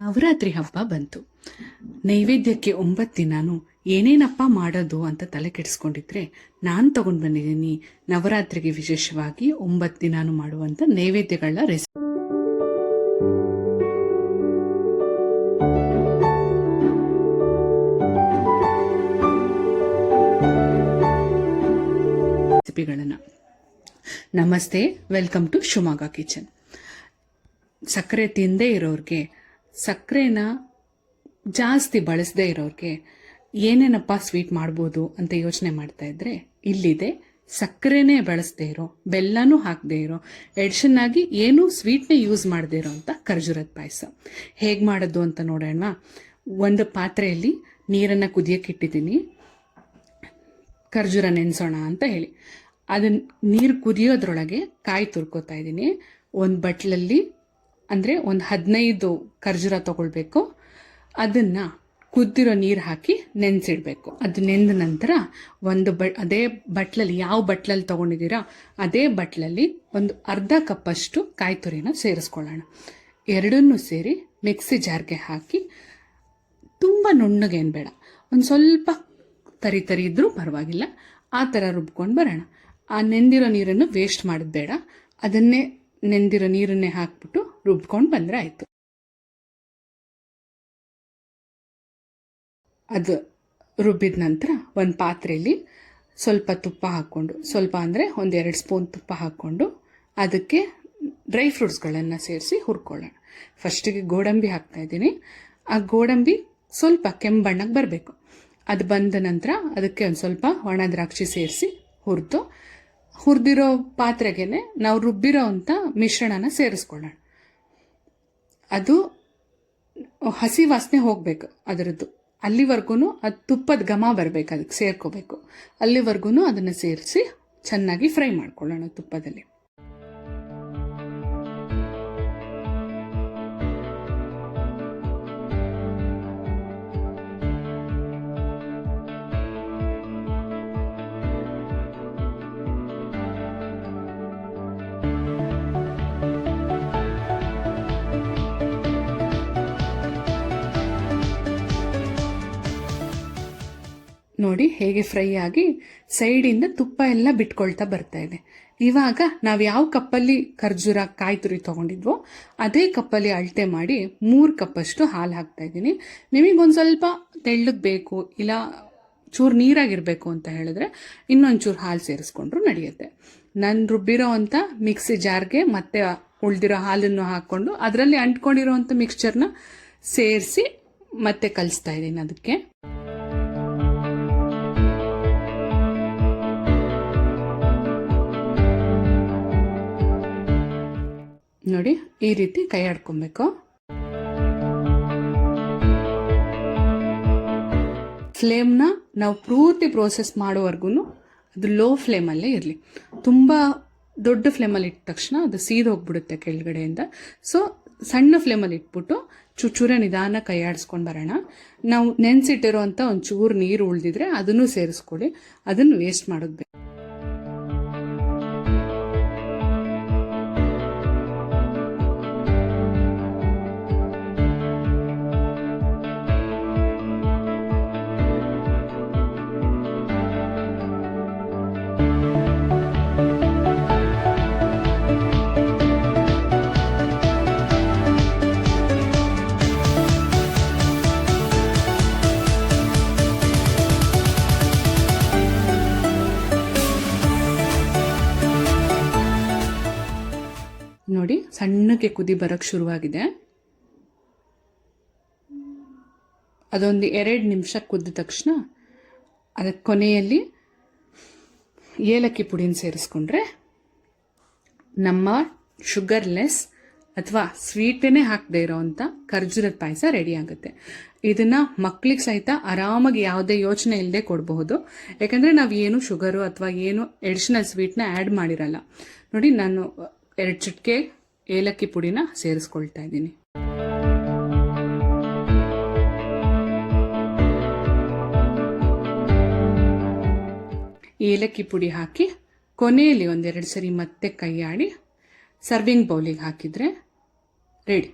ನವರಾತ್ರಿ ಹಬ್ಬ ಬಂತು. ನೈವೇದ್ಯಕ್ಕೆ 9 ದಿನಾನು ಏನೇನಪ್ಪ ಮಾಡೋದು ಅಂತ ತಲೆ ಕೆಡಿಸ್ಕೊಂಡಿದ್ರೆ ನಾನು ತಗೊಂಡು ಬಂದಿದ್ದೀನಿ ನವರಾತ್ರಿಗೆ ವಿಶೇಷವಾಗಿ 9 ದಿನಾನು ಮಾಡುವಂಥ ನೈವೇದ್ಯಗಳ ರೆಸಿಪಿಗಳನ್ನು. ನಮಸ್ತೆ, ವೆಲ್ಕಮ್ ಟು ಶಿವಮೊಗ್ಗ ಕಿಚನ್. ಸಕ್ಕರೆ ತಿಂದೇ ಇರೋರಿಗೆ, ಸಕ್ಕರೆನ ಜಾಸ್ತಿ ಬಳಸದೇ ಇರೋರಿಗೆ ಏನೇನಪ್ಪ ಸ್ವೀಟ್ ಮಾಡ್ಬೋದು ಅಂತ ಯೋಚನೆ ಮಾಡ್ತಾ ಇದ್ರೆ ಇಲ್ಲಿದೆ ಸಕ್ಕರೆನೇ ಬಳಸದೇ ಇರೋ, ಬೆಲ್ಲನೂ ಹಾಕದೇ ಇರೋ, ಎಡಿಷನ್ ಆಗಿ ಏನೂ ಸ್ವೀಟ್ನೇ ಯೂಸ್ ಮಾಡದೇ ಇರೋ ಅಂತ ಖರ್ಜೂರದ ಪಾಯಸ ಹೇಗೆ ಮಾಡೋದು ಅಂತ ನೋಡೋಣ. ಒಂದು ಪಾತ್ರೆಯಲ್ಲಿ ನೀರನ್ನು ಕುದಿಯಕ್ಕೆ ಇಟ್ಟಿದ್ದೀನಿ, ಖರ್ಜೂರ ನೆನೆಸೋಣ ಅಂತ ಹೇಳಿ. ಅದನ್ನ ನೀರು ಕುದಿಯೋದ್ರೊಳಗೆ ಕಾಯಿ ತುರ್ಕೋತಾ ಇದ್ದೀನಿ. ಒಂದು ಬಟ್ಲಲ್ಲಿ ಅಂದರೆ ಒಂದು 15 ಖರ್ಜೂರ ತಗೊಳ್ಬೇಕು. ಅದನ್ನು ಕುದ್ದಿರೋ ನೀರು ಹಾಕಿ ನೆನೆಸಿಡ್ಬೇಕು. ಅದು ನೆಂದ ನಂತರ ಅದೇ ಬಟ್ಲಲ್ಲಿ, ಯಾವ ಬಟ್ಲಲ್ಲಿ ತೊಗೊಂಡಿದ್ದೀರಾ ಅದೇ ಬಟ್ಲಲ್ಲಿ ಒಂದು ಅರ್ಧ ಕಪ್ಪಷ್ಟು ಕಾಯಿ ತುರಿನ ಸೇರಿಸ್ಕೊಳ್ಳೋಣ. ಎರಡನ್ನೂ ಸೇರಿ ಮಿಕ್ಸಿ ಜಾರ್ಗೆ ಹಾಕಿ, ತುಂಬ ನುಣ್ಣಗೇನು ಬೇಡ, ಒಂದು ಸ್ವಲ್ಪ ತರಿ ತರಿ ಇದ್ರೂ ಪರವಾಗಿಲ್ಲ, ಆ ಥರ ರುಬ್ಕೊಂಡು ಬರೋಣ. ಆ ನೆಂದಿರೋ ನೀರನ್ನು ವೇಸ್ಟ್ ಮಾಡೋದು ಬೇಡ, ಅದನ್ನೇ ನೆಂದಿರೋ ನೀರನ್ನೇ ಹಾಕ್ಬಿಟ್ಟು ರುಬ್ಕೊಂಡು ಬಂದರೆ ಆಯಿತು. ಅದು ರುಬ್ಬಿದ ನಂತರ ಒಂದು ಪಾತ್ರೆಯಲ್ಲಿ ಸ್ವಲ್ಪ ತುಪ್ಪ ಹಾಕ್ಕೊಂಡು, ಸ್ವಲ್ಪ ಅಂದರೆ 1-2 ಸ್ಪೂನ್ ತುಪ್ಪ ಹಾಕ್ಕೊಂಡು ಅದಕ್ಕೆ ಡ್ರೈ ಫ್ರೂಟ್ಸ್ಗಳನ್ನು ಸೇರಿಸಿ ಹುರ್ಕೊಳ್ಳೋಣ. ಫಸ್ಟಿಗೆ ಗೋಡಂಬಿ ಹಾಕ್ತಾಯಿದ್ದೀನಿ. ಆ ಗೋಡಂಬಿ ಸ್ವಲ್ಪ ಕೆಂಬಣ್ಣಕ್ಕೆ ಬರಬೇಕು. ಅದು ಬಂದ ನಂತರ ಅದಕ್ಕೆ ಒಂದು ಸ್ವಲ್ಪ ಒಣ ದ್ರಾಕ್ಷಿ ಸೇರಿಸಿ ಹುರಿದಿರೋ ಪಾತ್ರೆಗೆ ನಾವು ರುಬ್ಬಿರೋ ಅಂಥ ಮಿಶ್ರಣನ ಸೇರಿಸ್ಕೊಳ್ಳೋಣ. ಅದು ಹಸಿ ವಾಸನೆ ಹೋಗಬೇಕು ಅದರದ್ದು, ಅಲ್ಲಿವರೆಗೂ ಅದು ತುಪ್ಪದ ಘಮ ಬರಬೇಕು, ಅದಕ್ಕೆ ಸೇರ್ಕೋಬೇಕು. ಅಲ್ಲಿವರೆಗೂ ಅದನ್ನು ಸೇರಿಸಿ ಚೆನ್ನಾಗಿ ಫ್ರೈ ಮಾಡ್ಕೊಳ್ಳೋಣ ತುಪ್ಪದಲ್ಲಿ. ನೋಡಿ ಹೇಗೆ ಫ್ರೈ ಆಗಿ ಸೈಡಿಂದ ತುಪ್ಪ ಎಲ್ಲ ಬಿಟ್ಕೊಳ್ತಾ ಬರ್ತಾ ಇದೆ. ಇವಾಗ ನಾವು ಯಾವ ಕಪ್ಪಲ್ಲಿ ಖರ್ಜೂರ ಕಾಯಿ ತುರಿ ತೊಗೊಂಡಿದ್ವೋ ಅದೇ ಕಪ್ಪಲ್ಲಿ ಅಳತೆ ಮಾಡಿ 3 ಕಪ್ಪಷ್ಟು ಹಾಲು ಹಾಕ್ತಾ ಇದ್ದೀನಿ. ನಿಮಗೊಂದು ಸ್ವಲ್ಪ ತೆಳ್ಳಗೆ ಬೇಕು, ಇಲ್ಲ ಚೂರು ನೀರಾಗಿರಬೇಕು ಅಂತ ಹೇಳಿದ್ರೆ ಇನ್ನೊಂಚೂರು ಹಾಲು ಸೇರಿಸ್ಕೊಂಡ್ರು ನಡೆಯುತ್ತೆ. ನಾನು ರುಬ್ಬಿರೋ ಅಂಥ ಮಿಕ್ಸಿ ಜಾರ್ಗೆ ಮತ್ತೆ ಉಳಿದಿರೋ ಹಾಲನ್ನು ಹಾಕ್ಕೊಂಡು ಅದರಲ್ಲಿ ಅಂಟ್ಕೊಂಡಿರೋ ಅಂಥ ಮಿಕ್ಸ್ಚರ್ನ ಸೇರಿಸಿ ಮತ್ತೆ ಕಲಿಸ್ತಾ ಇದ್ದೀನಿ. ಅದಕ್ಕೆ ನೋಡಿ ಈ ರೀತಿ ಕೈ ಆಡ್ಕೊಬೇಕು. ಫ್ಲೇಮ್ನ ನಾವು ಪೂರ್ತಿ ಪ್ರೋಸೆಸ್ ಮಾಡೋವರೆಗೂ ಅದು ಲೋ ಫ್ಲೇಮಲ್ಲೇ ಇರಲಿ. ತುಂಬ ದೊಡ್ಡ ಫ್ಲೇಮಲ್ಲಿ ಇಟ್ಟ ತಕ್ಷಣ ಅದು ಸೀದೋಗ್ಬಿಡುತ್ತೆ ಕೆಳಗಡೆಯಿಂದ. ಸೊ ಸಣ್ಣ ಫ್ಲೇಮಲ್ಲಿ ಇಟ್ಬಿಟ್ಟು ಚೂರ ನಿಧಾನ ಕೈ ಆಡಿಸ್ಕೊಂಡು ಬರೋಣ. ನಾವು ನೆನೆಸಿಟ್ಟಿರೋ ಅಂಥ ಒಂದು ಚೂರು ನೀರು ಉಳಿದಿದ್ರೆ ಅದನ್ನು ಸೇರಿಸ್ಕೊಳ್ಳಿ, ಅದನ್ನು ವೇಸ್ಟ್ ಮಾಡೋದು ಬೇಕು. ನೋಡಿ ಸಣ್ಣಕ್ಕೆ ಕುದಿ ಬರೋಕ್ಕೆ ಶುರುವಾಗಿದೆ. ಅದೊಂದು 2 ನಿಮಿಷ ಕುದ್ದ ತಕ್ಷಣ ಅದಕ್ಕೆ ಕೊನೆಯಲ್ಲಿ ಏಲಕ್ಕಿ ಪುಡಿನ ಸೇರಿಸ್ಕೊಂಡ್ರೆ ನಮ್ಮ ಶುಗರ್ಲೆಸ್ ಅಥವಾ ಸ್ವೀಟನ್ನೇ ಹಾಕದೇ ಇರೋವಂಥ ಖರ್ಜೂರದ ಪಾಯಸ ರೆಡಿ ಆಗುತ್ತೆ. ಇದನ್ನು ಮಕ್ಕಳಿಗೆ ಸಹಿತ ಆರಾಮಾಗಿ ಯಾವುದೇ ಯೋಚನೆ ಇಲ್ಲದೆ ಕೊಡಬಹುದು, ಯಾಕಂದರೆ ನಾವು ಏನು ಶುಗರು ಅಥವಾ ಏನು ಎಡಿಷನಲ್ ಸ್ವೀಟ್ನ ಆ್ಯಡ್ ಮಾಡಿರಲ್ಲ. ನೋಡಿ, ನಾನು 2 ಚಿಟಿಕೆ ಏಲಕ್ಕಿ ಪುಡಿನ ಸೇರಿಸ್ಕೊಳ್ತಾ ಇದ್ದೀನಿ. ಏಲಕ್ಕಿ ಪುಡಿ ಹಾಕಿ ಕೊನೆಯಲ್ಲಿ 1-2 ಸರಿ ಮತ್ತೆ ಕೈ ಆಡಿ ಸರ್ವಿಂಗ್ ಬೌಲಿಗೆ ಹಾಕಿದರೆ ರೆಡಿ.